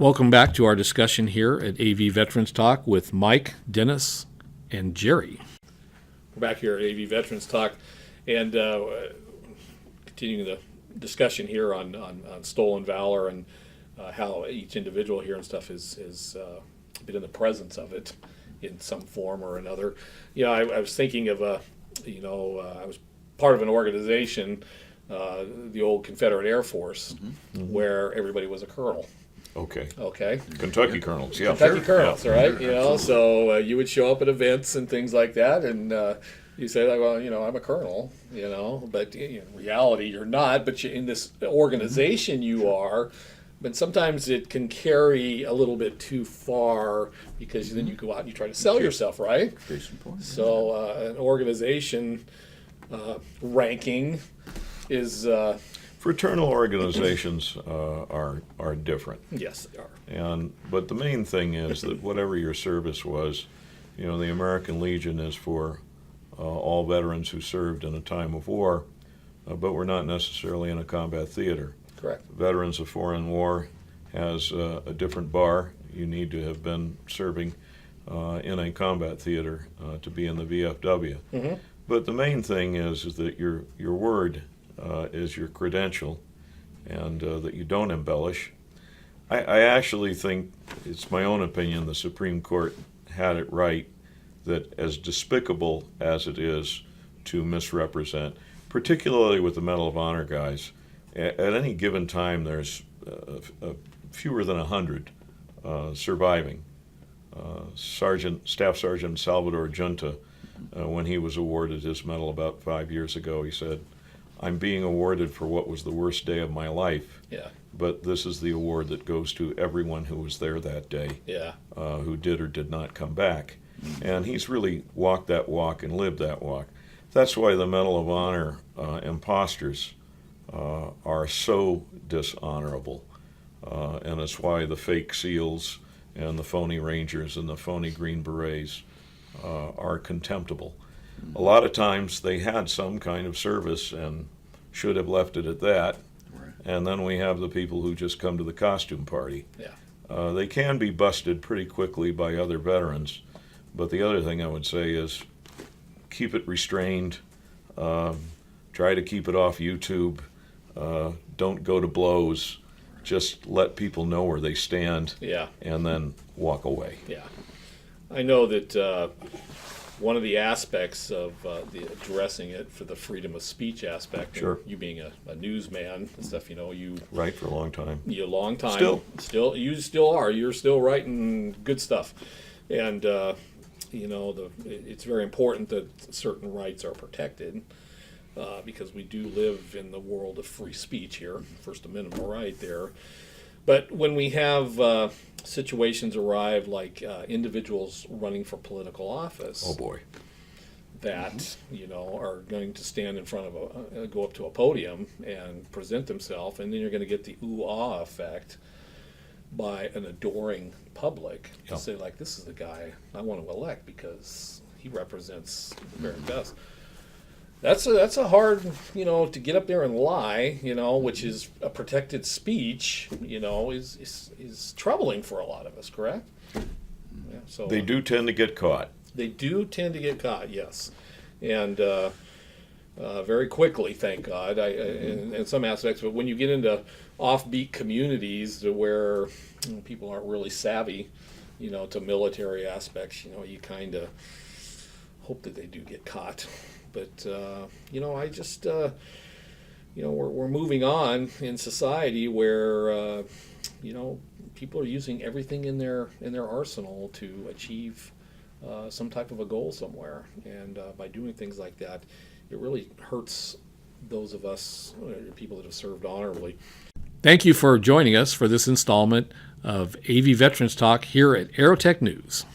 Welcome back to our discussion here at AV Veterans Talk with Mike, Dennis, and Gerry. We're back here at AV Veterans Talk and continuing the discussion here on Stolen Valor and how each individual here and stuff has been in the presence of it in some form or another. You know, I was thinking of I was part of an organization, the old Confederate Air Force, where everybody was a colonel. Okay. Kentucky colonels, yeah. Kentucky colonels, right? You know, so you would show up at events and things like that, and you say, like, well, you know, I'm a colonel, you know, but in reality you're not, but in this organization you are. But sometimes it can carry a little bit too far because then you go out and you try to sell yourself, right? Case in point. So an organization ranking is... Fraternal organizations are different. Yes, they are. But the main thing is that whatever your service was, you know, the American Legion is for all veterans who served in a time of war, but were not necessarily in a combat theater. Correct. Veterans of Foreign War has a different bar. You need to have been serving in a combat theater to be in the VFW. Mm-hmm. But the main thing is that your word is your credential, and that you don't embellish. I actually think, it's my own opinion, the Supreme Court had it right that as despicable as it is to misrepresent, particularly with the Medal of Honor guys, at any given time there's fewer than 100 surviving. Staff Sergeant Salvador Junta, when he was awarded his medal about 5 years ago, he said, "I'm being awarded for what was the worst day of my life, but this is the award that goes to everyone who was there that day, who did or did not come back." And he's really walked that walk and lived that walk. That's why the Medal of Honor imposters are so dishonorable, and it's why the fake SEALs and the phony Rangers and the phony Green Berets are contemptible. A lot of times they had some kind of service and should have left it at that. Right. And then we have the people who just come to the costume party. Yeah. They can be busted pretty quickly by other veterans. But the other thing I would say is keep it restrained. Try to keep it off YouTube. Don't go to blows. Just let people know where they stand. Yeah. And then walk away. Yeah. I know that one of the aspects of the addressing it for the freedom of speech aspect, Sure. you being a newsman and stuff, you know, you Right, for a long time. you a long time Still. you still are. You're still writing good stuff, and you know, it's very important that certain rights are protected because we do live in the world of free speech here, First Amendment right there. But when we have situations arrive like individuals running for political office, Oh boy. that you know are going to stand in front of go up to a podium and present themselves, and then you're going to get the ooh-ah effect by an adoring public to say, like, this is the guy I want to elect because he represents the very best. That's a hard, you know, to get up there and lie, you know, which is a protected speech, you know, is troubling for a lot of us, correct? Yeah, so They do tend to get caught. They do tend to get caught, yes, and very quickly, thank God, in some aspects. But when you get into offbeat communities where people aren't really savvy, you know, to military aspects, you know, you kind of hope that they do get caught. But you know, I just you know, we're moving on in society where you know, people are using everything in their arsenal to achieve some type of a goal somewhere, and by doing things like that, it really hurts those of us, people that have served honorably. Thank you for joining us for this installment of AV Veterans Talk here at Aerotech News.